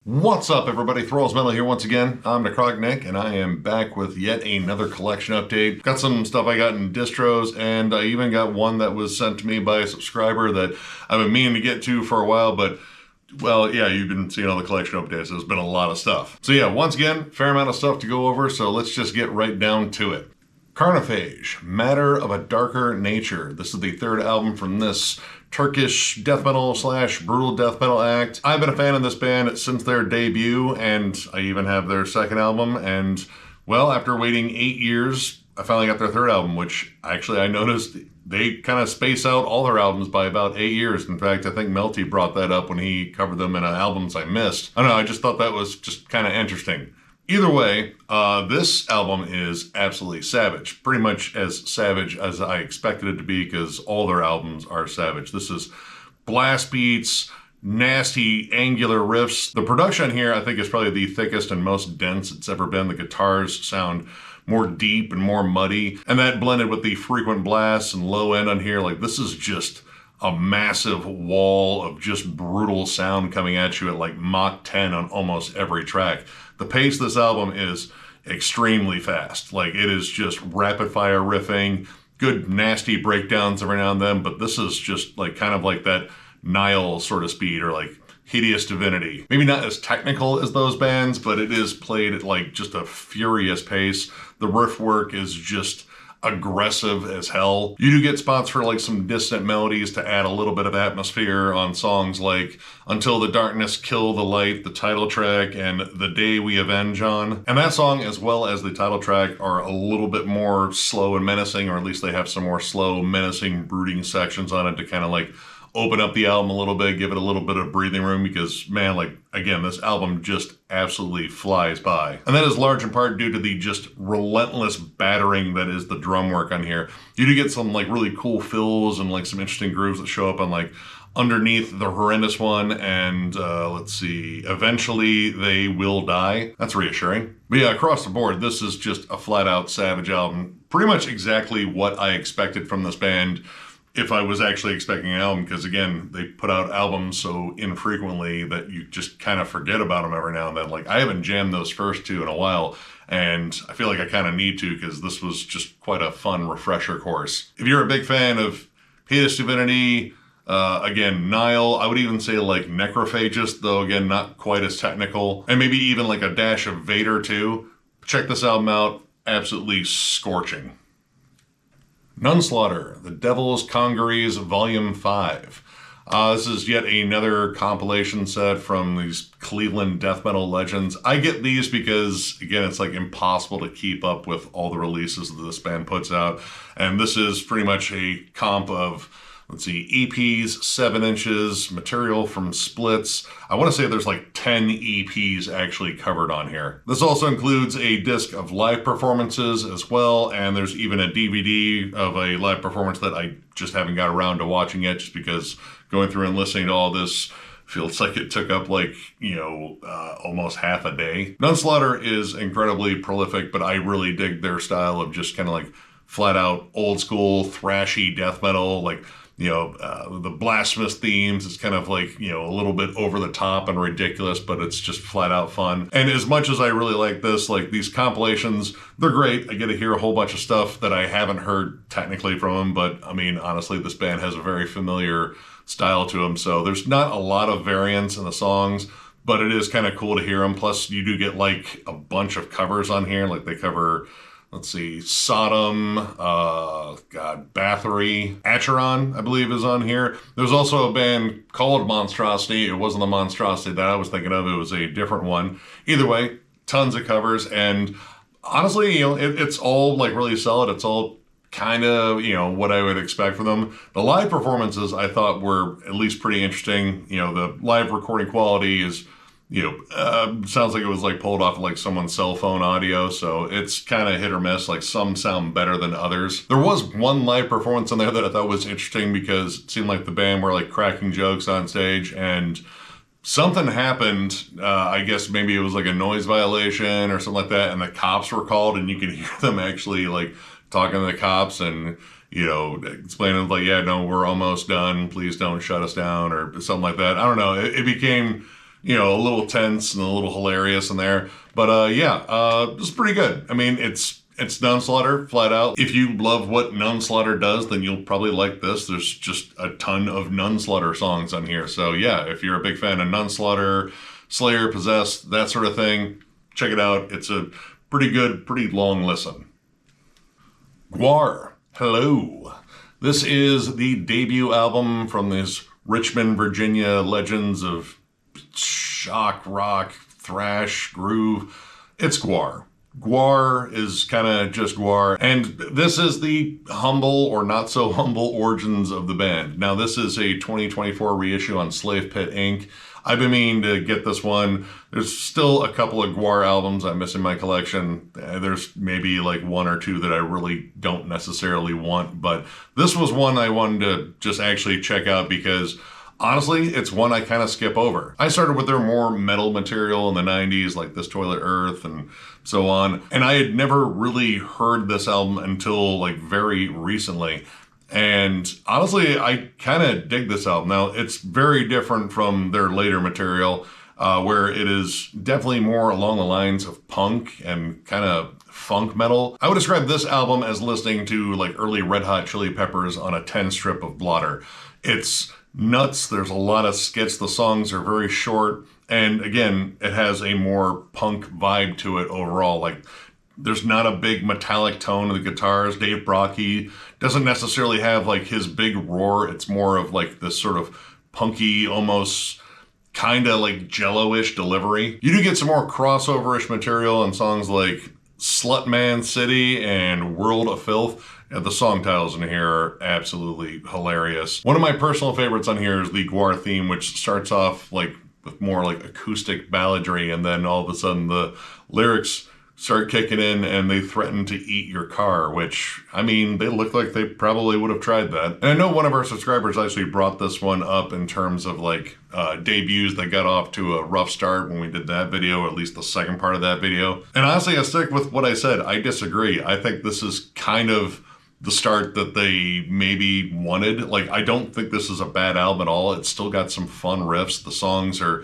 What's up, everybody? Thralls Metal here once again. I'm Necrotic Nick, and I am back with yet another collection update. Got some stuff I got in distros, and I even got one that was sent to me by a subscriber that I've been meaning to get to for a while, but well, yeah, you've been seeing all the collection updates. There's been a lot of stuff. So yeah, once again, fair amount of stuff to go over, so let's just get right down to it. Carnophage, Matter of a Darker Nature. This is the third album from this Turkish death metal / brutal death metal act. I've been a fan of this band since their debut, and I even have their second album, and well, after waiting 8 years, I finally got their third album, which actually I noticed they kind of space out all their albums by about 8 years. In fact, I think Melty brought that up when he covered them in albums I missed. I don't know, I just thought that was just kind of interesting. Either way, this album is absolutely savage. Pretty much as savage as I expected it to be, because all their albums are savage. This is blast beats, nasty, angular riffs. The production here, I think, is probably the thickest and most dense it's ever been. The guitars sound more deep and more muddy. And that blended with the frequent blasts and low end on here, like this is just a massive wall of just brutal sound coming at you at like Mach 10 on almost every track. The pace of this album is extremely fast. Like, it is just rapid fire riffing, good nasty breakdowns every now and then, but this is just like kind of like that Nile sort of speed, or like Hideous Divinity. Maybe not as technical as those bands, but it is played at like just a furious pace. The riff work is just aggressive as hell. You do get spots for like some distant melodies to add a little bit of atmosphere on songs like Until the Darkness Kill the Light, the title track, and The Day We Avenge On. And that song, as well as the title track, are a little bit more slow and menacing, or at least they have some more slow, menacing, brooding sections on it to kind of like open up the album a little bit, give it a little bit of breathing room, because man, like, again, this album just absolutely flies by. And that is large in part due to the just relentless battering that is the drum work on here. You do get some like really cool fills and like some interesting grooves that show up on like Underneath the Horrendous one, and let's see, Eventually They Will Die. That's reassuring. But yeah, across the board, this is just a flat out savage album. Pretty much exactly what I expected from this band, if I was actually expecting an album, because again, they put out albums so infrequently that you just kind of forget about them every now and then. Like, I haven't jammed those first two in a while, and I feel like I kind of need to, because this was just quite a fun refresher course. If you're a big fan of Hideous Divinity, again, Nile, I would even say like Necrophagist, though again, not quite as technical, and maybe even like a dash of Vader too. Check this album out, absolutely scorching. Nunslaughter, The Devil's Congeries, Volume 5. This is yet another compilation set from these Cleveland death metal legends. I get these because, again, it's like impossible to keep up with all the releases that this band puts out. And this is pretty much a comp of, let's see, EPs, 7 inches, material from splits. I want to say there's like 10 EPs actually covered on here. This also includes a disc of live performances as well, and there's even a DVD of a live performance that I just haven't got around to watching yet, just because going through and listening to all this feels like it took up like, almost half a day. Nunslaughter is incredibly prolific, but I really dig their style of just kind of like flat out old school thrashy death metal, like the blasphemous themes. It's kind of like, a little bit over the top and ridiculous, but it's just flat out fun. And as much as I really like this, like these compilations, they're great. I get to hear a whole bunch of stuff that I haven't heard technically from them, but I mean, honestly, this band has a very familiar style to them. So there's not a lot of variance in the songs, but it is kind of cool to hear them. Plus you do get like a bunch of covers on here. Like they cover, let's see, Sodom, Bathory, Acheron, I believe, is on here. There's also a band called Monstrosity. It wasn't the Monstrosity that I was thinking of. It was a different one. Either way, tons of covers. And honestly, it's all like really solid. It's all kind of, what I would expect from them. The live performances I thought were at least pretty interesting. The live recording quality is, sounds like it was like pulled off of like someone's cell phone audio, so it's kind of hit or miss. Like some sound better than others. There was one live performance on there that I thought was interesting, because it seemed like the band were like cracking jokes on stage, and something happened. I guess maybe it was like a noise violation or something like that, and the cops were called, and you could hear them actually like talking to the cops and explaining like, yeah, no, we're almost done, please don't shut us down, or something like that. I don't know, it became you know, a little tense and a little hilarious in there. But yeah, it's pretty good. I mean, it's Nunslaughter, flat out. If you love what Nunslaughter does, then you'll probably like this. There's just a ton of Nunslaughter songs on here. So yeah, if you're a big fan of Nunslaughter, Slayer, Possessed, that sort of thing, check it out. It's a pretty good, pretty long listen. GWAR Hell-o. This is the debut album from this Richmond, Virginia legends of shock, rock, thrash, groove. It's GWAR. GWAR is kind of just GWAR, and this is the humble or not so humble origins of the band. Now, this is a 2024 reissue on Slave Pit Inc. I've been meaning to get this one. There's still a couple of GWAR albums I miss in my collection. There's maybe like one or two that I really don't necessarily want, but this was one I wanted to just actually check out because honestly, it's one I kind of skip over. I started with their more metal material in the 90s, like This Toilet Earth and so on, and I had never really heard this album until like very recently. And honestly, I kind of dig this album. Now, it's very different from their later material, where it is definitely more along the lines of punk and kind of funk metal. I would describe this album as listening to like early Red Hot Chili Peppers on a 10 strip of blotter. It's nuts. There's a lot of skits. The songs are very short. And again, it has a more punk vibe to it overall. Like, there's not a big metallic tone of the guitars. Dave Brockie doesn't necessarily have like his big roar. It's more of like this sort of punky, almost kind of like Jello-ish delivery. You do get some more crossover-ish material on songs like Slutman City and World of Filth. And the song titles in here are absolutely hilarious. One of my personal favorites on here is the GWAR theme, which starts off like with more like acoustic balladry, and then all of a sudden the lyrics start kicking in and they threaten to eat your car, which, I mean, they look like they probably would have tried that. And I know one of our subscribers actually brought this one up in terms of like debuts that got off to a rough start when we did that video, or at least the second part of that video. And honestly, I stick with what I said. I disagree. I think this is kind of the start that they maybe wanted. Like, I don't think this is a bad album at all. It's still got some fun riffs. The songs are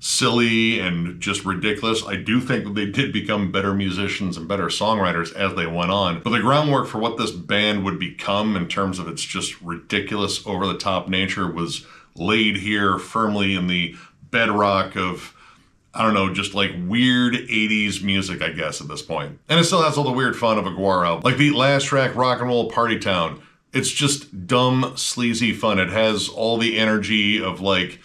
silly and just ridiculous. I do think that they did become better musicians and better songwriters as they went on. But the groundwork for what this band would become in terms of its just ridiculous, over-the-top nature was laid here firmly in the bedrock of, I don't know, just like weird 80s music, I guess, at this point. And it still has all the weird fun of a GWAR album. Like the last track, Rock and Roll Party Town. It's just dumb, sleazy fun. It has all the energy of like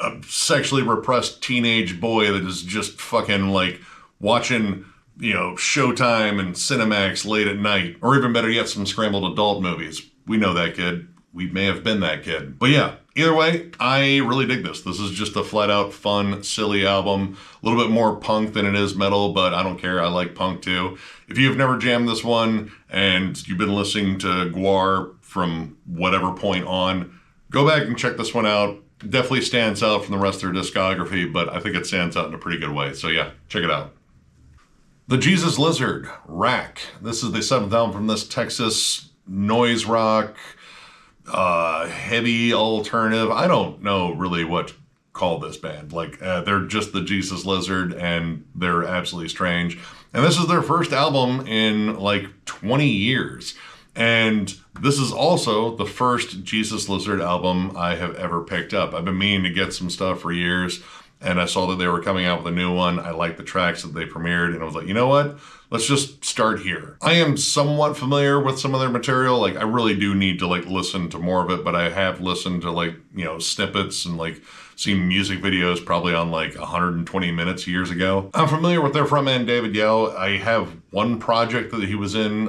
a sexually repressed teenage boy that is just fucking like watching, you know, Showtime and Cinemax late at night. Or even better yet, some scrambled adult movies. We know that kid. We may have been that kid. But yeah, either way, I really dig this. This is just a flat out fun, silly album. A little bit more punk than it is metal, but I don't care. I like punk too. If you've never jammed this one and you've been listening to GWAR from whatever point on, go back and check this one out. Definitely stands out from the rest of their discography, but I think it stands out in a pretty good way. So yeah, check it out. The Jesus Lizard, Rack. This is the 7th album from this Texas noise rock, heavy alternative. I don't know really what to call this band. Like, they're just the Jesus Lizard, and they're absolutely strange. And this is their first album in like 20 years. And this is also the first Jesus Lizard album I have ever picked up. I've been meaning to get some stuff for years, and I saw that they were coming out with a new one. I liked the tracks that they premiered, and I was like, you know what? Let's just start here. I am somewhat familiar with some of their material. Like, I really do need to like listen to more of it, but I have listened to like, you know, snippets and like seen music videos probably on like 120 minutes years ago. I'm familiar with their frontman, David Yao. I have one project that he was in,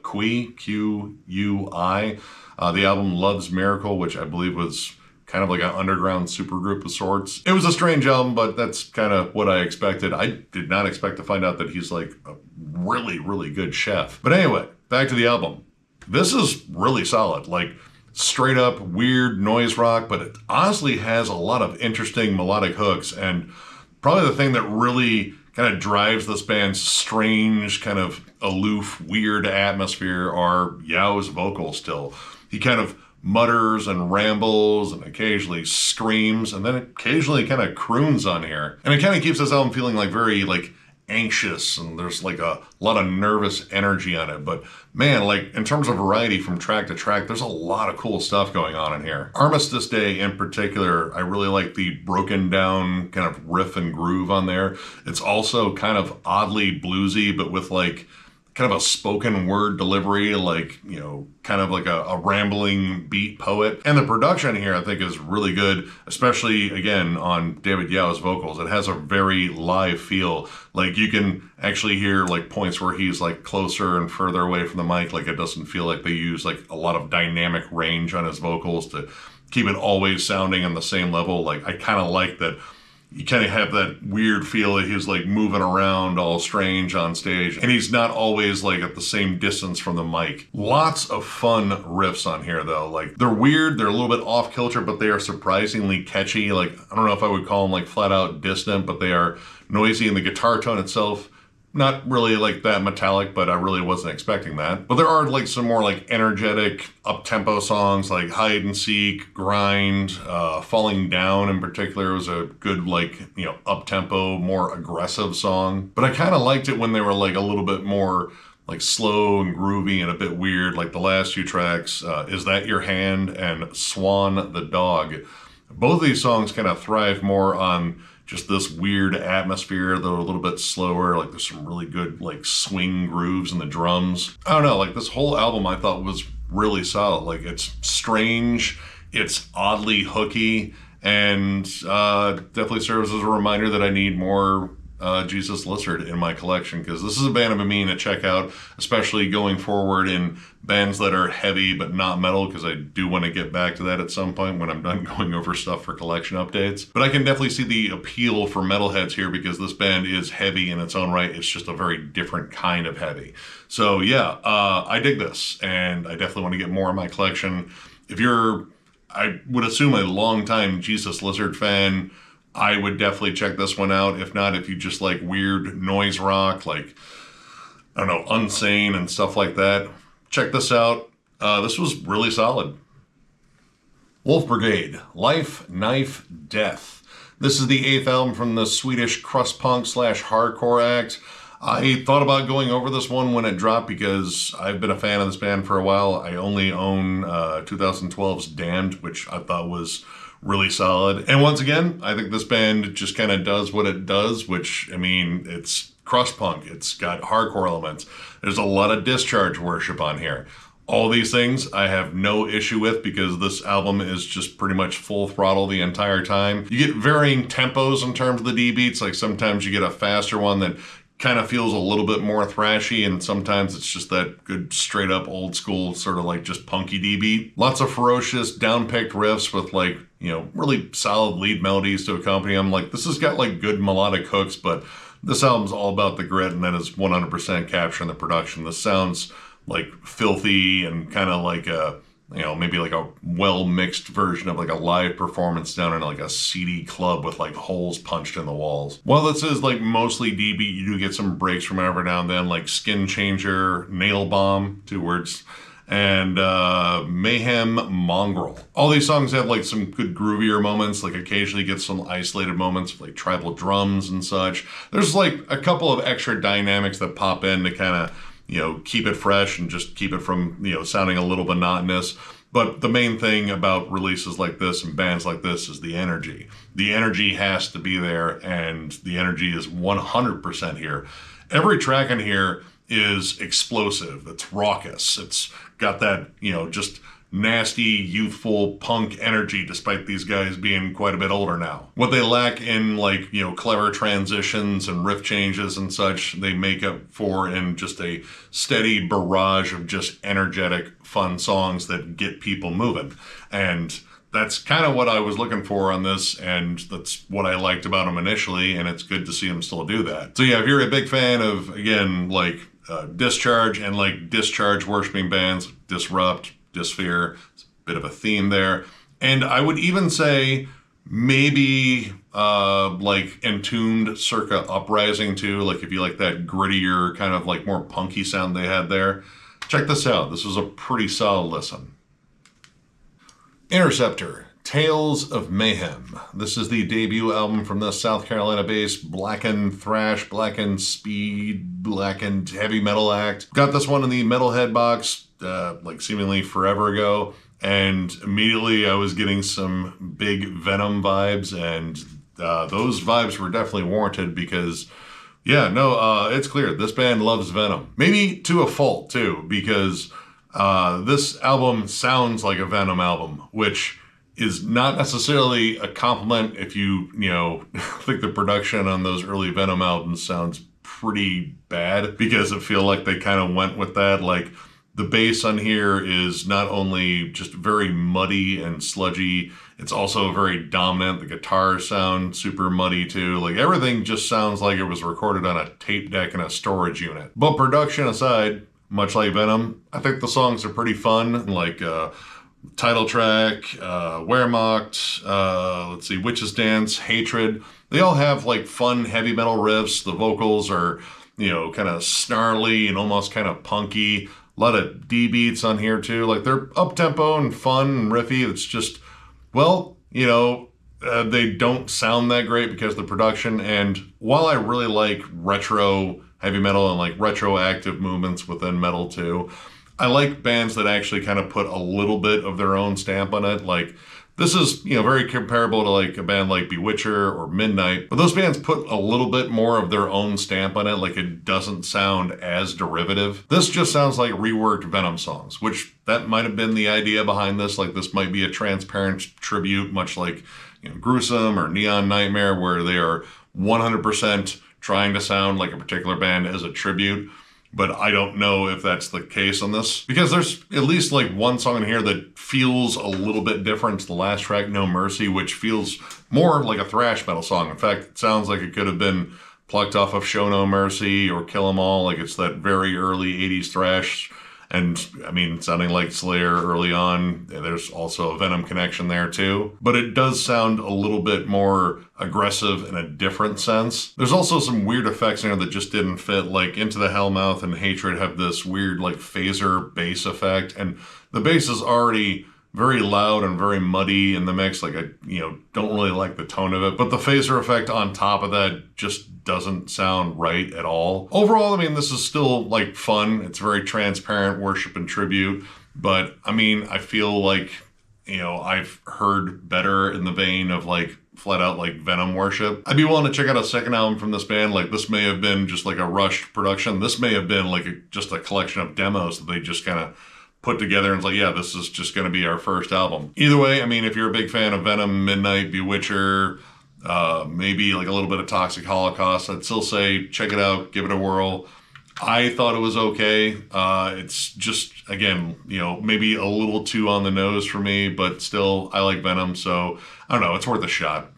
Kui, Q-U-I. The album Love's Miracle, which I believe was kind of like an underground supergroup of sorts. It was a strange album, but that's kind of what I expected. I did not expect to find out that he's like a really, really good chef. But anyway, back to the album. This is really solid. Like, straight up weird noise rock, but it honestly has a lot of interesting melodic hooks. And probably the thing that really kind of drives this band's strange, kind of aloof, weird atmosphere are Yao's vocals still. He kind of mutters and rambles and occasionally screams, and then occasionally kind of croons on here. And it kind of keeps this album feeling like very like anxious, and there's like a lot of nervous energy on it. But man, like in terms of variety from track to track, there's a lot of cool stuff going on in here. Armistice Day in particular, I really like the broken down kind of riff and groove on there. It's also kind of oddly bluesy, but with like kind of a spoken word delivery, like, you know, kind of like a rambling beat poet. And the production here, I think, is really good, especially, again, on David Yao's vocals. It has a very live feel. Like, you can actually hear, like, points where he's, like, closer and further away from the mic. Like, it doesn't feel like they use, like, a lot of dynamic range on his vocals to keep it always sounding on the same level. Like, I kind of like that you kind of have that weird feel that he's like moving around all strange on stage, and he's not always like at the same distance from the mic. Lots of fun riffs on here though. Like, they're weird, they're a little bit off kilter, but they are surprisingly catchy. Like, I don't know if I would call them like flat out distant, but they are noisy, and the guitar tone itself, not really like that metallic, but I really wasn't expecting that. But there are like some more like energetic up-tempo songs like Hide and Seek, Grind, Falling Down in particular was a good like, you know, up-tempo, more aggressive song. But I kind of liked it when they were like a little bit more like slow and groovy and a bit weird. Like the last two tracks, Is That Your Hand and Swan the Dog. Both of these songs kind of thrive more on just this weird atmosphere, though a little bit slower. Like, there's some really good like swing grooves in the drums. I don't know, like this whole album I thought was really solid. Like, it's strange, it's oddly hooky, and definitely serves as a reminder that I need more Jesus Lizard in my collection, because this is a band I've been meaning to check out, especially going forward in bands that are heavy but not metal, because I do want to get back to that at some point when I'm done going over stuff for collection updates. But I can definitely see the appeal for metalheads here, because this band is heavy in its own right. It's just a very different kind of heavy. So yeah, I dig this, and I definitely want to get more in my collection. If you're, I would assume, a longtime Jesus Lizard fan, I would definitely check this one out. If not, if you just like weird noise rock, like, I don't know, Unsane and stuff like that, check this out. This was really solid. Wolfbrigade, Life, Knife, Death. This is the 8th album from the Swedish crust punk / hardcore act. I thought about going over this one when it dropped, because I've been a fan of this band for a while. I only own 2012's Damned, which I thought was really solid. And once again, I think this band just kind of does what it does, which, I mean, it's crust punk. It's got hardcore elements. There's a lot of Discharge worship on here. All these things I have no issue with, because this album is just pretty much full throttle the entire time. You get varying tempos in terms of the D beats. Like, sometimes you get a faster one that kind of feels a little bit more thrashy, and sometimes it's just that good straight up old school sort of like just punky D beat. Lots of ferocious down-picked riffs with like, you know, really solid lead melodies to accompany them. Like, this has got like good melodic hooks, but this album's all about the grit, and that is 100% capturing the production. This sounds like filthy and kind of like a, you know, maybe like a well-mixed version of like a live performance down in like a seedy club with like holes punched in the walls. While this is like mostly D-beat, you do get some breaks from every now and then, like Skin Changer, Nail Bomb, 2 words, and Mayhem Mongrel. All these songs have like some good groovier moments, like occasionally get some isolated moments of like tribal drums and such. There's like a couple of extra dynamics that pop in to kind of, you know, keep it fresh and just keep it from, you know, sounding a little monotonous. But the main thing about releases like this and bands like this is the energy. The energy has to be there, and the energy is 100% here. Every track in here is explosive. It's raucous. It's got that, you know, just nasty, youthful punk energy, despite these guys being quite a bit older now. What they lack in, like, you know, clever transitions and riff changes and such, they make up for in just a steady barrage of just energetic, fun songs that get people moving. And that's kind of what I was looking for on this, and that's what I liked about them initially, and it's good to see them still do that. So yeah, if you're a big fan of, again, like Discharge and like Discharge worshiping bands, Disrupt, Dysphere, it's a bit of a theme there. And I would even say maybe like Entombed circa Uprising too, like if you like that grittier kind of like more punky sound they had there. Check this out. This was a pretty solid listen. Interceptor, Tales of Mayhem. This is the debut album from the South Carolina-based blackened thrash, blackened speed, blackened heavy metal act. Got this one in the Metalhead box, like seemingly forever ago, and immediately I was getting some big Venom vibes, and those vibes were definitely warranted because, yeah, no, it's clear this band loves Venom. Maybe to a fault too, because this album sounds like a Venom album, which is not necessarily a compliment if you think the production on those early Venom albums sounds pretty bad, because I feel like they kind of went with that. Like, the bass on here is not only just very muddy and sludgy, it's also very dominant. The guitars sound super muddy too. Like, everything just sounds like it was recorded on a tape deck in a storage unit. But production aside, much like Venom, I think the songs are pretty fun. Like title track, Wehrmacht, let's see, Witch's Dance, Hatred. They all have like fun heavy metal riffs. The vocals are, kind of snarly and almost kind of punky. A lot of D beats on here too. Like, they're up-tempo and fun and riffy. It's just, well, they don't sound that great because of the production. And while I really like retro heavy metal and like retroactive movements within metal too, I like bands that actually kind of put a little bit of their own stamp on it. Like, this is, very comparable to like a band like Bewitcher or Midnight, but those bands put a little bit more of their own stamp on it. Like, it doesn't sound as derivative. This just sounds like reworked Venom songs, which that might have been the idea behind this. Like, this might be a transparent tribute, much like, Gruesome or Neon Nightmare, where they are 100% trying to sound like a particular band as a tribute. But I don't know if that's the case on this, because there's at least like one song in here that feels a little bit different. The last track, No Mercy, which feels more like a thrash metal song. In fact, it sounds like it could have been plucked off of Show No Mercy or Kill 'Em All. Like, it's that very early 80s thrash. And I mean, sounding like Slayer early on. There's also a Venom connection there too. But it does sound a little bit more aggressive in a different sense. There's also some weird effects in there that just didn't fit. Like, Into the Hellmouth and Hatred have this weird like phaser bass effect. And the bass is already very loud and very muddy in the mix. Like, I, don't really like the tone of it. But the phaser effect on top of that just doesn't sound right at all. Overall, I mean, this is still like fun. It's very transparent worship and tribute. But I mean, I feel like, I've heard better in the vein of like flat out like Venom worship. I'd be willing to check out a second album from this band. Like, this may have been just like a rushed production. This may have been like just a collection of demos that they just kind of put together and it's like, yeah, this is just going to be our first album. Either way, I mean, if you're a big fan of Venom, Midnight, Bewitcher, maybe like a little bit of Toxic Holocaust, I'd still say check it out, give it a whirl. I thought it was okay. It's just, again, maybe a little too on the nose for me, but still, I like Venom, so I don't know, it's worth a shot.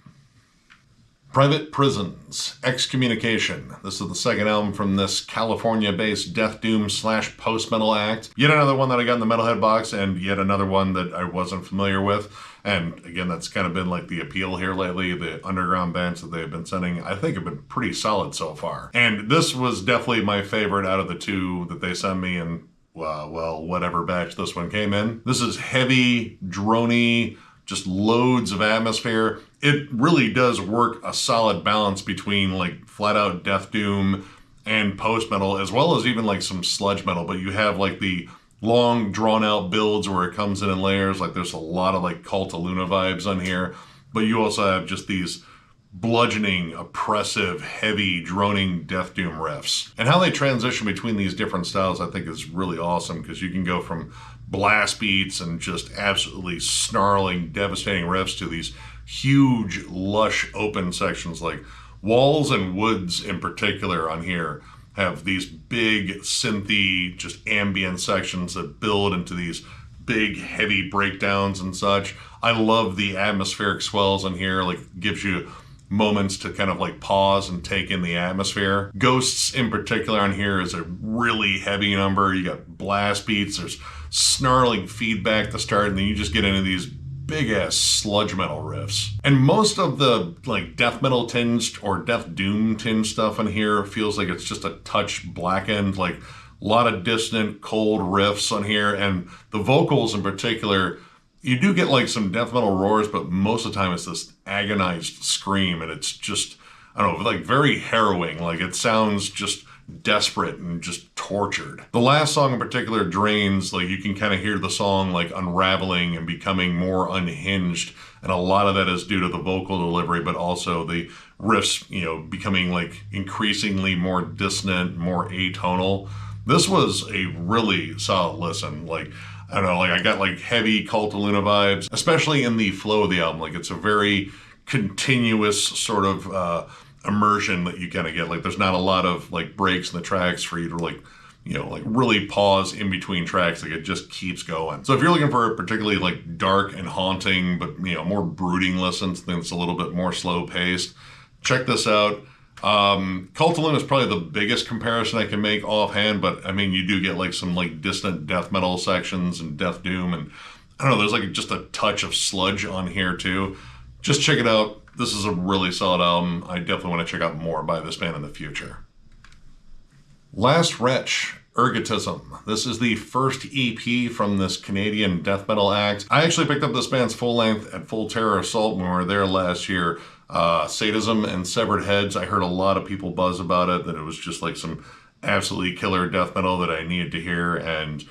Private Prisons, Excommunication. This is the second album from this California-based death doom / post-metal act. Yet another one that I got in the Metalhead box, and yet another one that I wasn't familiar with. And again, that's kind of been like the appeal here lately. The underground bands that they've been sending, I think, have been pretty solid so far. And this was definitely my favorite out of the two that they sent me in, well, whatever batch this one came in. This is heavy, droney, just loads of atmosphere. It really does work a solid balance between like flat out death doom and post metal, as well as even like some sludge metal. But you have like the long drawn out builds where it comes in layers. Like, there's a lot of like Cult of Luna vibes on here, but you also have just these bludgeoning, oppressive, heavy, droning death doom riffs. And how they transition between these different styles, I think, is really awesome, because you can go from blast beats and just absolutely snarling, devastating riffs to these huge, lush, open sections. Like, Walls and Woods in particular on here have these big, synthy, just ambient sections that build into these big, heavy breakdowns and such. I love the atmospheric swells on here. Like, gives you moments to kind of like pause and take in the atmosphere. Ghosts in particular on here is a really heavy number. You got blast beats, there's snarling feedback to start, and then you just get into these big ass sludge metal riffs. And most of the like death metal tinged or death doom tinged stuff in here feels like it's just a touch blackened, like a lot of dissonant, cold riffs on here. And the vocals in particular You do get like some death metal roars, but most of the time it's this agonized scream, and it's just, I don't know, like very harrowing. Like it sounds just desperate and just tortured. The last song in particular, Drains, like you can kind of hear the song like unraveling and becoming more unhinged, and a lot of that is due to the vocal delivery, but also the riffs, you know, becoming like increasingly more dissonant, more atonal. This was a really solid listen. Like, I don't know, like I got like heavy Cult of Luna vibes, especially in the flow of the album. Like it's a very continuous sort of immersion that you kind of get. Like there's not a lot of like breaks in the tracks for you to like, you know, like really pause in between tracks. Like it just keeps going. So if you're looking for a particularly like dark and haunting, but you know, more brooding listen, something that's a little bit more slow paced, check this out. Cult of Luna is probably the biggest comparison I can make offhand, but I mean, you do get like some like distant death metal sections and death doom, and I don't know, there's like just a touch of sludge on here too. Just check it out. This is a really solid album. I definitely want to check out more by this band in the future. Lastwretch Ergotism. This is the first EP from this Canadian death metal act. I actually picked up this band's full length at Full Terror Assault when we were there last year. Sadism and Severed Heads. I heard a lot of people buzz about it, that it was just like some absolutely killer death metal that I needed to hear. And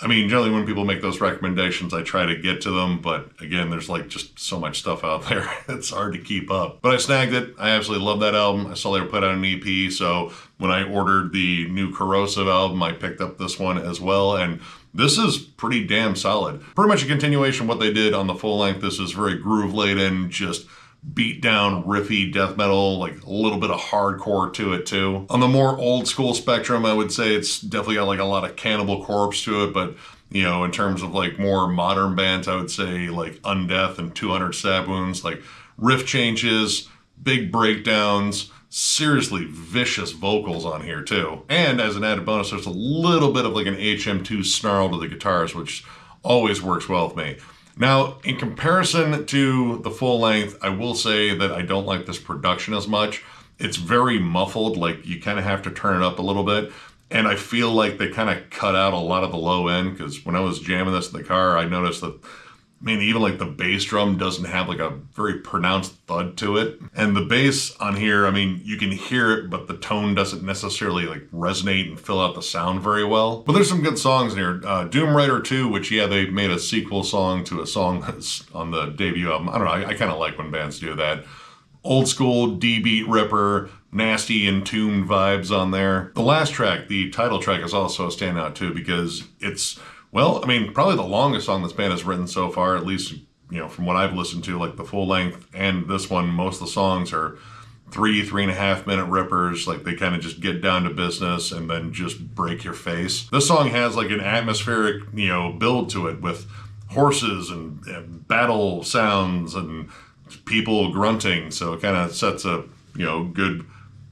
I mean, generally when people make those recommendations, I try to get to them, but again, there's like just so much stuff out there. It's hard to keep up. But I snagged it. I absolutely love that album. I saw they were put out an EP, so when I ordered the new Corrosive album, I picked up this one as well, and this is pretty damn solid. Pretty much a continuation of what they did on the full length. This is very groove-laden, just beat down, riffy death metal, like a little bit of hardcore to it too. On the more old school spectrum, I would say it's definitely got like a lot of Cannibal Corpse to it, but you know, in terms of like more modern bands, I would say like Undeath and 200 Stab Wounds, like riff changes, big breakdowns, seriously vicious vocals on here too. And as an added bonus, there's a little bit of like an HM2 snarl to the guitars, which always works well with me. Now, in comparison to the full length, I will say that I don't like this production as much. It's very muffled, like you kind of have to turn it up a little bit. And I feel like they kind of cut out a lot of the low end, because when I was jamming this in the car, I noticed that, I mean, even like the bass drum doesn't have like a very pronounced thud to it. And the bass on here, I mean, you can hear it, but the tone doesn't necessarily like resonate and fill out the sound very well. But there's some good songs in here. Doom Rider 2, which, yeah, they made a sequel song to a song that's on the debut album. I don't know, I kind of like when bands do that. Old school D-beat ripper, nasty entombed vibes on there. The last track, the title track, is also a standout too, because it's, well, I mean, probably the longest song this band has written so far, at least, you know, from what I've listened to, like the full length and this one, most of the songs are 3.5 minute rippers. Like they kind of just get down to business and then just break your face. This song has like an atmospheric, you know, build to it with horses and battle sounds and people grunting. So it kind of sets a, you know, good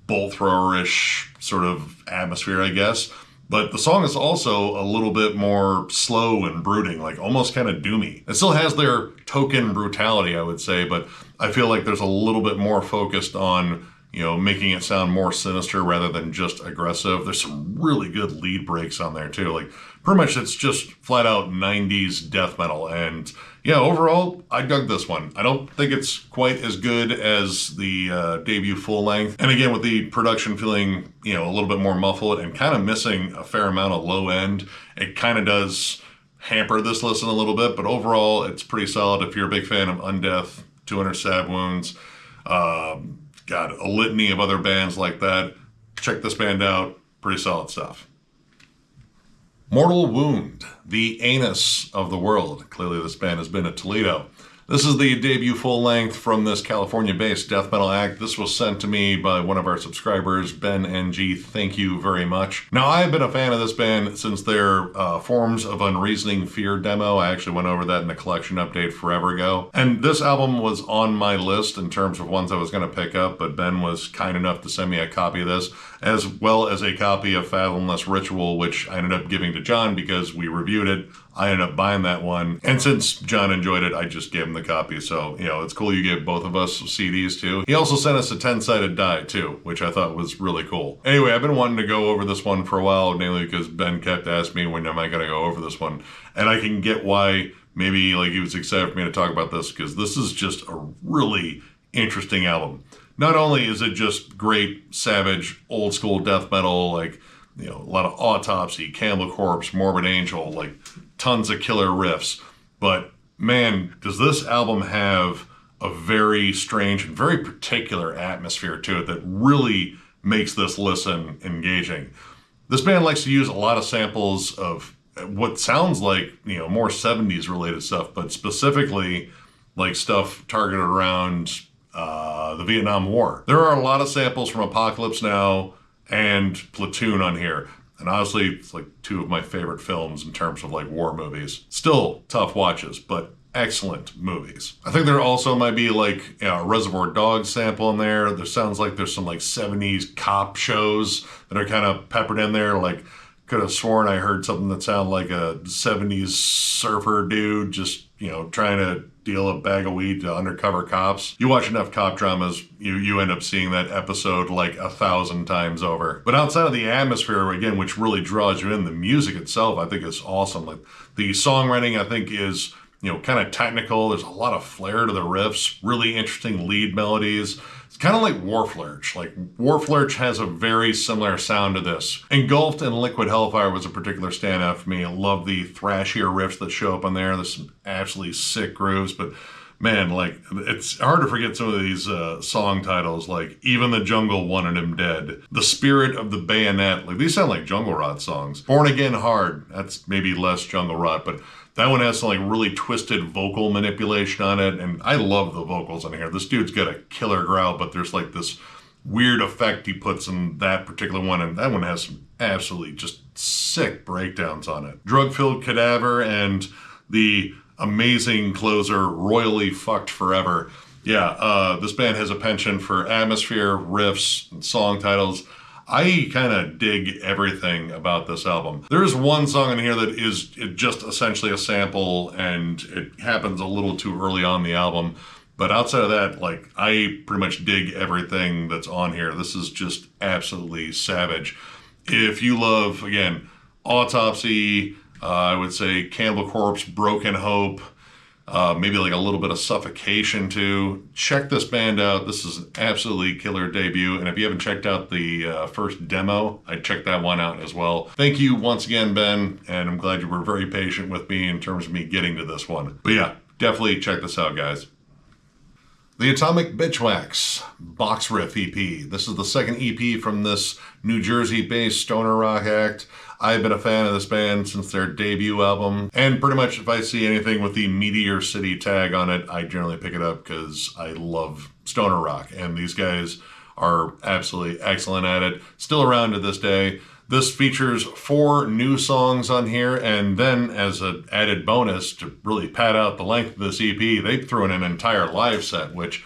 bolt thrower-ish sort of atmosphere, I guess. But the song is also a little bit more slow and brooding, like almost kind of doomy. It still has their token brutality, I would say, but I feel like there's a little bit more focused on, you know, making it sound more sinister rather than just aggressive. There's some really good lead breaks on there too. Like pretty much it's just flat out 90s death metal. And yeah, overall, I dug this one. I don't think it's quite as good as the debut full length. And again, with the production feeling, you know, a little bit more muffled and kind of missing a fair amount of low end, it kind of does hamper this listen a little bit. But overall, it's pretty solid. If you're a big fan of Undeath, 200 Stab Wounds, got a litany of other bands like that, check this band out. Pretty solid stuff. Mortal Wound, the anus of the world. Clearly this band has been at Toledo. This is the debut full length from this California-based death metal act. This was sent to me by one of our subscribers, Ben NG. Thank you very much. Now, I have been a fan of this band since their Forms of Unreasoning Fear demo. I actually went over that in a collection update forever ago. And this album was on my list in terms of ones I was going to pick up, but Ben was kind enough to send me a copy of this, as well as a copy of Fathomless Ritual, which I ended up giving to John because we reviewed it. I ended up buying that one. And since John enjoyed it, I just gave him the copy. So, you know, it's cool you gave both of us CDs too. He also sent us a 10-sided die too, which I thought was really cool. Anyway, I've been wanting to go over this one for a while, namely because Ben kept asking me when am I going to go over this one. And I can get why maybe like he was excited for me to talk about this, because this is just a really interesting album. Not only is it just great, savage, old school death metal, like, you know, a lot of Autopsy, Cannibal Corpse, Morbid Angel, like tons of killer riffs, but man, does this album have a very strange and very particular atmosphere to it that really makes this listen engaging. This band likes to use a lot of samples of what sounds like, you know, more 70s related stuff, but specifically like stuff targeted around the Vietnam War. There are a lot of samples from Apocalypse Now and Platoon on here. And honestly, it's like two of my favorite films in terms of like war movies. Still tough watches, but excellent movies. I think there also might be like a Reservoir Dogs sample in there. There sounds like there's some like 70s cop shows that are kind of peppered in there. Like, could have sworn I heard something that sounded like a 70s surfer dude just, you know, trying to deal a bag of weed to undercover cops. You watch enough cop dramas, you end up seeing that episode like 1,000 times over. But outside of the atmosphere, again, which really draws you in, the music itself, I think is awesome. Like the songwriting, I think is, you know, kind of technical. There's a lot of flair to the riffs, really interesting lead melodies. It's kind of like Warflurch. Like Warflurch has a very similar sound to this. Engulfed in Liquid Hellfire was a particular standout for me. I love the thrashier riffs that show up on there. There's some absolutely sick grooves, but man, like it's hard to forget some of these song titles, like Even the Jungle Wanted Him Dead, The Spirit of the Bayonet. Like these sound like Jungle Rot songs. Born Again Hard, that's maybe less Jungle Rot, but that one has some like really twisted vocal manipulation on it, and I love the vocals on here. This dude's got a killer growl, but there's like this weird effect he puts in that particular one, and that one has some absolutely just sick breakdowns on it. Drug-Filled Cadaver and the amazing closer Royally Fucked Forever. Yeah, this band has a penchant for atmosphere, riffs, and song titles. I kind of dig everything about this album. There's one song in here that is just essentially a sample, and it happens a little too early on the album. But outside of that, like, I pretty much dig everything that's on here. This is just absolutely savage. If you love, again, Autopsy, I would say Cannibal Corpse, Broken Hope, maybe like a little bit of Suffocation too, check this band out. This is an absolutely killer debut. And if you haven't checked out the first demo, I'd check that one out as well. Thank you once again, Ben, and I'm glad you were very patient with me in terms of me getting to this one. But yeah, definitely check this out, guys. The Atomic Bitchwax Boxriff EP. This is the second EP from this New Jersey-based stoner rock act. I've been a fan of this band since their debut album, and pretty much if I see anything with the Meteor City tag on it, I generally pick it up because I love stoner rock, and these guys are absolutely excellent at it. Still around to this day. This features 4 new songs on here, and then as an added bonus to really pad out the length of this EP, they threw in an entire live set, which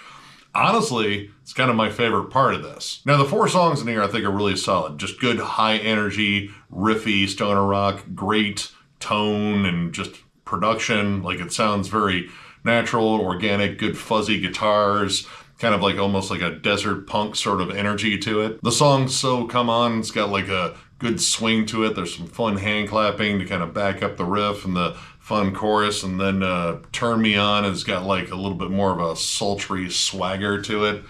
honestly, it's kind of my favorite part of this. Now, the 4 songs in here I think are really solid. Just good, high energy, riffy stoner rock, great tone and just production. Like it sounds very natural, organic, good fuzzy guitars, kind of like almost like a desert punk sort of energy to it. The song So Come On, it's got like a good swing to it. There's some fun hand clapping to kind of back up the riff and the fun chorus, and then Turn Me On has got like a little bit more of a sultry swagger to it.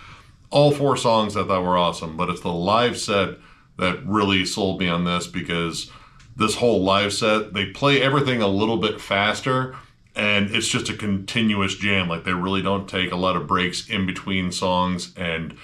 All 4 songs I thought were awesome, but it's the live set that really sold me on this, because this whole live set, they play everything a little bit faster, and it's just a continuous jam. Like they really don't take a lot of breaks in between songs, and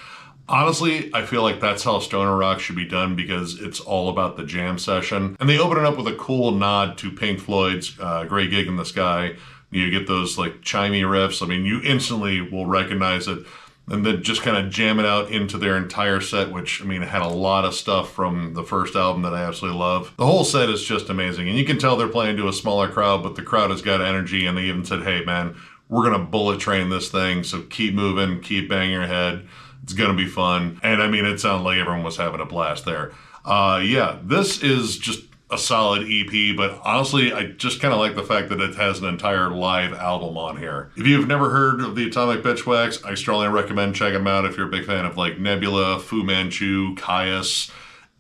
honestly, I feel like that's how stoner rock should be done, because it's all about the jam session. And they open it up with a cool nod to Pink Floyd's Great Gig in the Sky. You get those like chimey riffs. I mean, you instantly will recognize it. And then just kind of jam it out into their entire set, which, I mean, it had a lot of stuff from the first album that I absolutely love. The whole set is just amazing. And you can tell they're playing to a smaller crowd, but the crowd has got energy. And they even said, hey, man, we're going to bullet train this thing. So keep moving, keep banging your head. It's going to be fun. And I mean, it sounded like everyone was having a blast there. Yeah, this is just a solid EP, but honestly, I just kind of like the fact that it has an entire live album on here. If you've never heard of the Atomic Bitchwax, I strongly recommend checking them out if you're a big fan of like Nebula, Fu Manchu, Caius,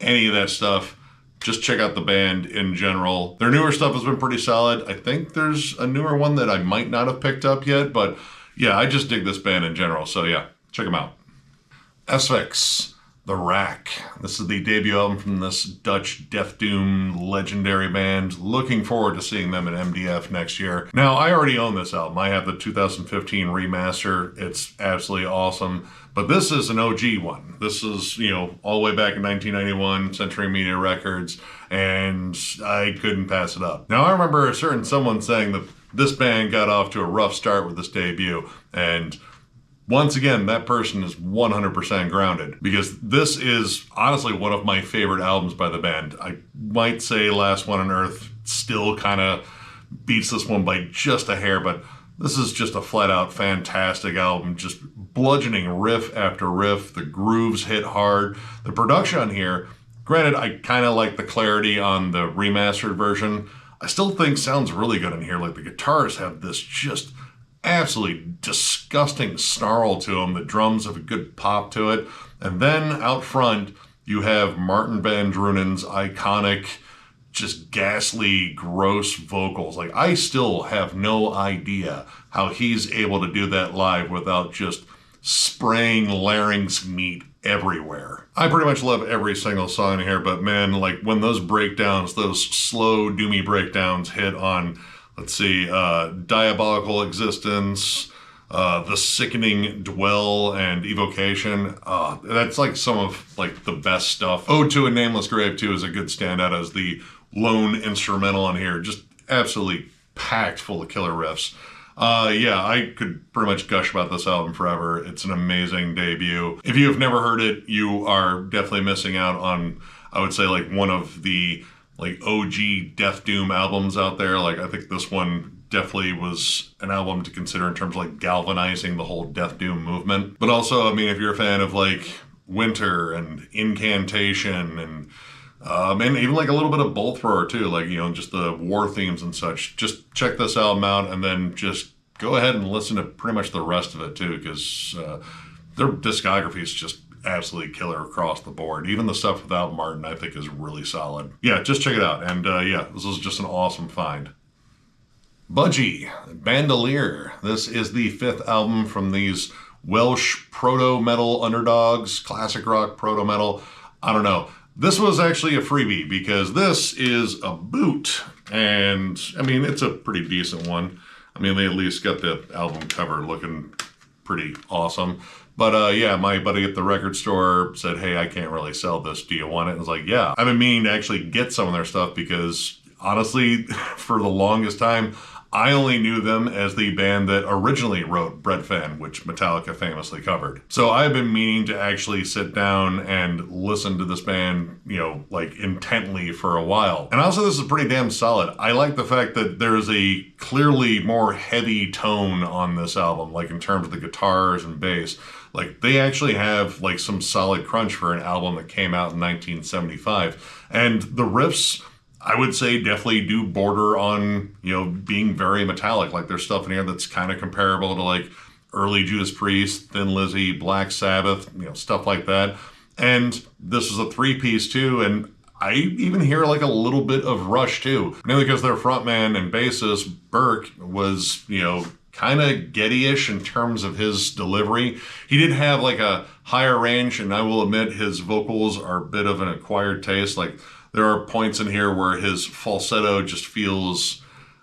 any of that stuff. just check out the band in general. Their newer stuff has been pretty solid. I think there's a newer one that I might not have picked up yet, but yeah, I just dig this band in general. So yeah, check them out. Asphyx The Rack. This is the debut album from this Dutch death doom legendary band. Looking forward to seeing them at MDF next year. Now, I already own this album. I have the 2015 remaster. It's absolutely awesome. But this is an OG one. This is, you know, all the way back in 1991, Century Media Records, and I couldn't pass it up. Now, I remember a certain someone saying that this band got off to a rough start with this debut, and once again, that person is 100% grounded, because this is honestly one of my favorite albums by the band. I might say Last One on Earth still kind of beats this one by just a hair, but this is just a flat out fantastic album, just bludgeoning riff after riff. The grooves hit hard. The production on here, granted, I kind of like the clarity on the remastered version. I still think sounds really good in here. Like the guitars have this just absolutely disgusting snarl to them. The drums have a good pop to it. And then out front, you have Martin Van Drunen's iconic, just ghastly, gross vocals. Like, I still have no idea how he's able to do that live without just spraying larynx meat everywhere. I pretty much love every single song in here, but man, like when those breakdowns, those slow, doomy breakdowns hit on, let's see, Diabolical Existence, The Sickening Dwell, and Evocation. That's like some of like the best stuff. Ode to a Nameless Grave too is a good standout as the lone instrumental on here. Just absolutely packed full of killer riffs. Yeah, I could pretty much gush about this album forever. It's an amazing debut. If you have never heard it, you are definitely missing out on, I would say, like one of the like OG Death Doom albums out there. Like, I think this one definitely was an album to consider in terms of like galvanizing the whole Death Doom movement. But also, I mean, if you're a fan of like Winter and Incantation and even like a little bit of Bolt Thrower too, like, you know, just the war themes and such, just check this album out and then just go ahead and listen to pretty much the rest of it too, because their discography is just absolutely killer across the board. Even the stuff without Martin, I think, is really solid. Yeah, just check it out. And yeah, this is just an awesome find. Budgie Bandolier. This is the 5th album from these Welsh proto-metal underdogs, classic rock proto-metal. I don't know. This was actually a freebie because this is a boot. And I mean, it's a pretty decent one. I mean, they at least got the album cover looking pretty awesome. But yeah, my buddy at the record store said, hey, I can't really sell this. Do you want it? And I was like, yeah. I've been meaning to actually get some of their stuff because honestly, for the longest time, I only knew them as the band that originally wrote Bread Fan, which Metallica famously covered. So I've been meaning to actually sit down and listen to this band, you know, like intently for a while. And also this is pretty damn solid. I like the fact that there's a clearly more heavy tone on this album, like in terms of the guitars and bass. Like they actually have like some solid crunch for an album that came out in 1975. And the riffs, I would say, definitely do border on, you know, being very metallic. Like there's stuff in here that's kind of comparable to like early Judas Priest, Thin Lizzy, Black Sabbath, you know, stuff like that. And this is a 3-piece too, and I even hear like a little bit of Rush too. Mainly because their frontman and bassist, Burke, was, you know, kind of Getty-ish in terms of his delivery. He did have like a higher range, and I will admit his vocals are a bit of an acquired taste. Like there are points in here where his falsetto just feels,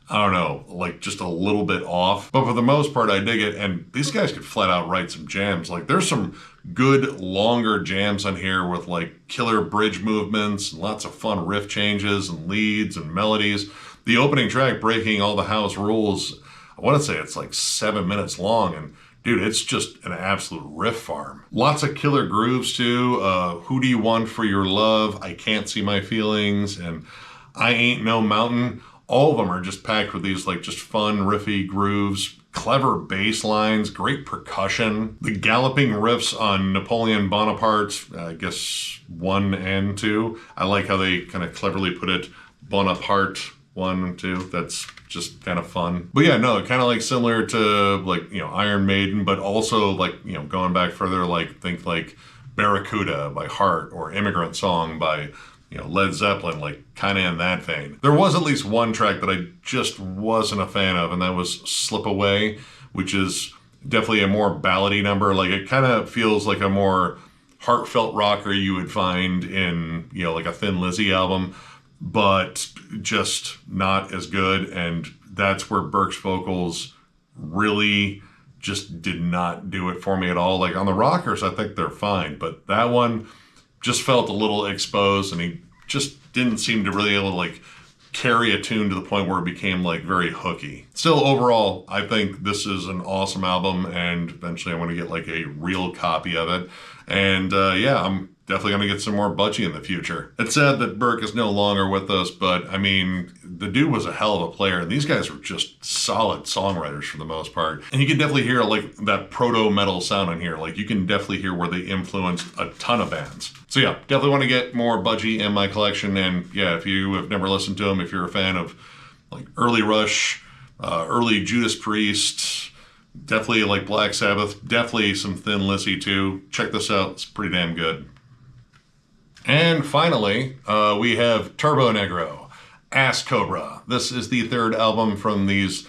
I don't know, like just a little bit off. But for the most part, I dig it. And these guys could flat out write some jams. Like there's some good longer jams on here with like killer bridge movements, and lots of fun riff changes and leads and melodies. The opening track, Breaking All the House Rules, I want to say it's like 7 minutes long, and dude, it's just an absolute riff farm. Lots of killer grooves too. Who Do You Want For Your Love, I Can't See My Feelings, and I Ain't No Mountain. All of them are just packed with these like just fun riffy grooves, clever bass lines, great percussion. The galloping riffs on Napoleon Bonaparte, I guess 1 and 2. I like how they kind of cleverly put it, Bonaparte 1 and 2. That's just kind of fun. But yeah, no, kind of like similar to like, you know, Iron Maiden, but also like, you know, going back further, like think like Barracuda by Heart or Immigrant Song by you know, Led Zeppelin, like kind of in that vein. There was at least one track that I just wasn't a fan of, and that was Slip Away, which is definitely a more ballady number. Like it kind of feels like a more heartfelt rocker you would find in, you know, like a Thin Lizzy album, but just not as good. And that's where Burke's vocals really just did not do it for me at all. Like on the rockers, I think they're fine, but that one just felt a little exposed, and he just didn't seem to really able to like carry a tune to the point where it became like very hooky. Still, overall, I think this is an awesome album, and eventually I want to get like a real copy of it. And yeah, I'm definitely going to get some more Budgie in the future. It's sad that Burke is no longer with us, but I mean, the dude was a hell of a player, and these guys were just solid songwriters for the most part. And you can definitely hear like that proto-metal sound in here. Like you can definitely hear where they influenced a ton of bands. So yeah, definitely want to get more Budgie in my collection. And yeah, if you have never listened to him, if you're a fan of like early Rush, early Judas Priest, definitely like Black Sabbath, definitely some Thin Lizzy too, check this out. It's pretty damn good. And finally, we have Turbonegro Ass Cobra. This is the third album from these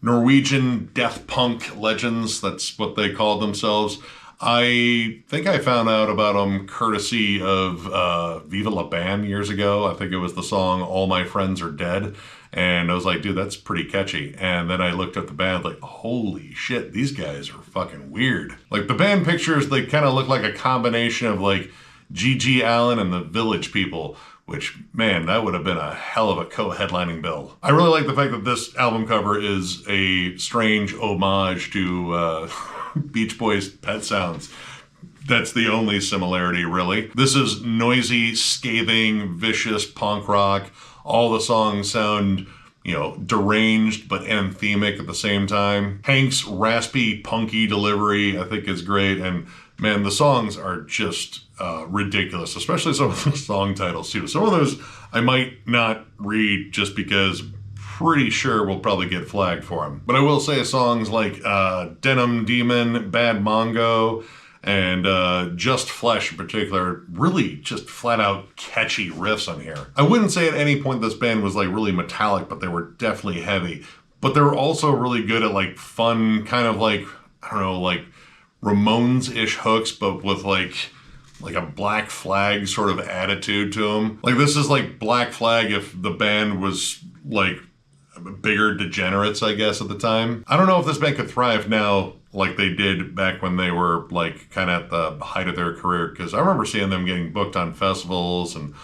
Norwegian death punk legends. That's what they called themselves. I think I found out about them courtesy of Viva La Bam years ago. I think it was the song All My Friends Are Dead. And I was like, dude, that's pretty catchy. And then I looked at the band like, holy shit, these guys are fucking weird. Like the band pictures, they kind of look like a combination of like G.G. Allen and the Village People, which, man, that would have been a hell of a co-headlining bill. I really like the fact that this album cover is a strange homage to Beach Boys' Pet Sounds. That's the only similarity, really. This is noisy, scathing, vicious punk rock. All the songs sound, you know, deranged but anthemic at the same time. Hank's raspy, punky delivery, I think, is great. And man, the songs are just ridiculous, especially some of the song titles, too. Some of those I might not read just because pretty sure we'll probably get flagged for them. But I will say songs like Denim Demon, Bad Mongo, and Just Flesh in particular, really just flat out catchy riffs on here. I wouldn't say at any point this band was like really metallic, but they were definitely heavy. But they were also really good at like fun, kind of like, I don't know, like Ramones-ish hooks, but with like a Black Flag sort of attitude to them. Like this is like Black Flag if the band was like bigger degenerates, I guess, at the time. I don't know if this band could thrive now like they did back when they were like kind of at the height of their career, because I remember seeing them getting booked on festivals and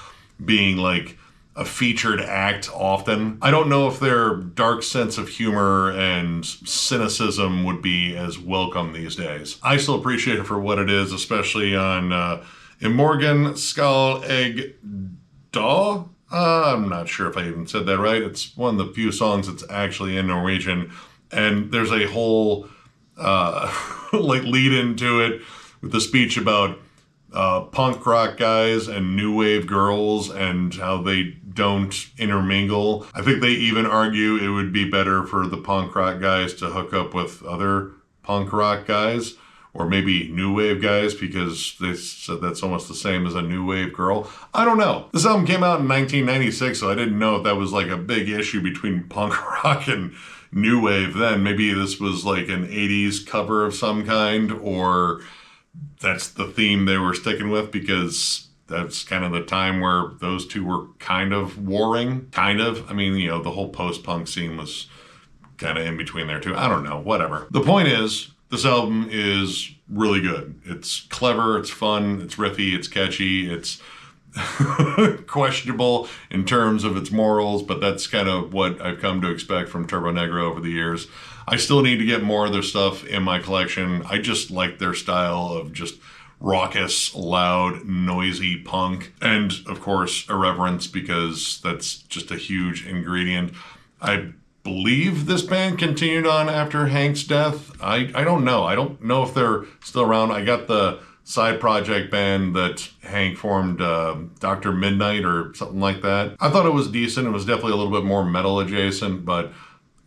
being like a featured act often. I don't know if their dark sense of humor and cynicism would be as welcome these days. I still appreciate it for what it is, especially on Imorgen Skal Egg Da. I'm not sure if I even said that right. It's one of the few songs that's actually in Norwegian, and there's a whole like lead into it with the speech about punk rock guys and new wave girls and how they don't intermingle. I think they even argue it would be better for the punk rock guys to hook up with other punk rock guys, or maybe new wave guys, because they said that's almost the same as a new wave girl. I don't know. This album came out in 1996, so I didn't know if that was like a big issue between punk rock and new wave then. Maybe this was like an 80s cover of some kind, or that's the theme they were sticking with, because that's kind of the time where those two were kind of warring. Kind of. I mean, you know, the whole post-punk scene was kind of in between there too. I don't know. Whatever. The point is, this album is really good. It's clever, it's fun, it's riffy, it's catchy, it's questionable in terms of its morals, but that's kind of what I've come to expect from Turbonegro over the years. I still need to get more of their stuff in my collection. I just like their style of just raucous, loud, noisy punk. And of course, irreverence, because that's just a huge ingredient. I believe this band continued on after Hank's death. I don't know. I don't know if they're still around. I got the side project band that Hank formed, Dr. Midnight or something like that. I thought it was decent. It was definitely a little bit more metal adjacent, but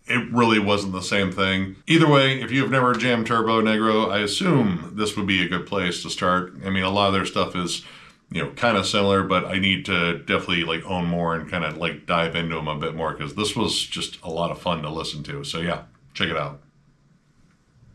it really wasn't the same thing. Either way, if you've never jammed Turbonegro, I assume this would be a good place to start. I mean, a lot of their stuff is you know, kind of similar, but I need to definitely like own more and kind of like dive into them a bit more, because this was just a lot of fun to listen to. So yeah, check it out.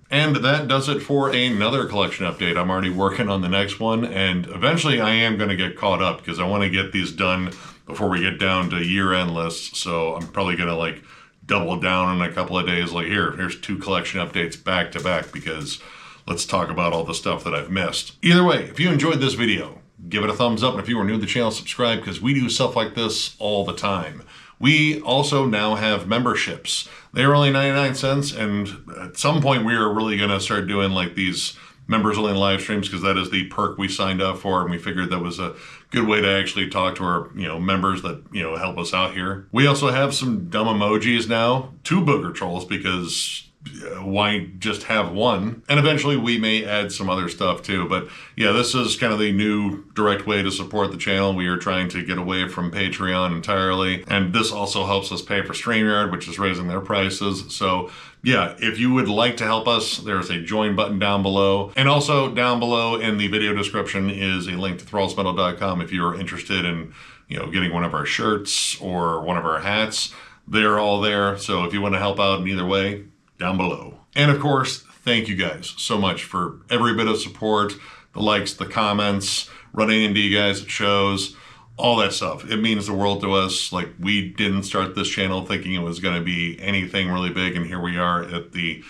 And that does it for another collection update. I'm already working on the next one, and eventually I am going to get caught up because I want to get these done before we get down to year-end lists. So I'm probably going to like double down in a couple of days. Like here's 2 collection updates back to back, because let's talk about all the stuff that I've missed. Either way, if you enjoyed this video, give it a thumbs up, and if you are new to the channel, subscribe, because we do stuff like this all the time. We also now have memberships. They're only 99 cents, and at some point we are really going to start doing like these members only live streams, because that is the perk we signed up for, and we figured that was a good way to actually talk to our, you know, members that, you know, help us out here. We also have some dumb emojis now, 2 booger trolls, because why just have one? And eventually we may add some other stuff too. But yeah, this is kind of the new direct way to support the channel. We are trying to get away from Patreon entirely, and this also helps us pay for StreamYard, which is raising their prices. So yeah, if you would like to help us, there's a join button down below. And also down below in the video description is a link to thrallsmetal.com if you are interested in, you know, getting one of our shirts or one of our hats. They're all there. So if you want to help out in either way, down below. And of course, thank you guys so much for every bit of support, the likes, the comments, running into you guys at shows, all that stuff. It means the world to us. Like, we didn't start this channel thinking it was going to be anything really big, and here we are at the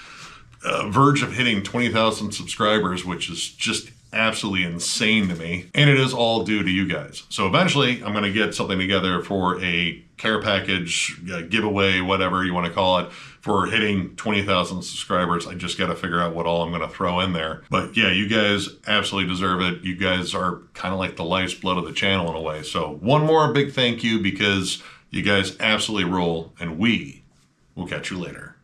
verge of hitting 20,000 subscribers, which is just absolutely insane to me. And it is all due to you guys. So eventually I'm going to get something together for a care package, giveaway, whatever you want to call it, for hitting 20,000 subscribers. I just got to figure out what all I'm going to throw in there. But yeah, you guys absolutely deserve it. You guys are kind of like the lifeblood of the channel in a way. So one more big thank you, because you guys absolutely rule, and we will catch you later.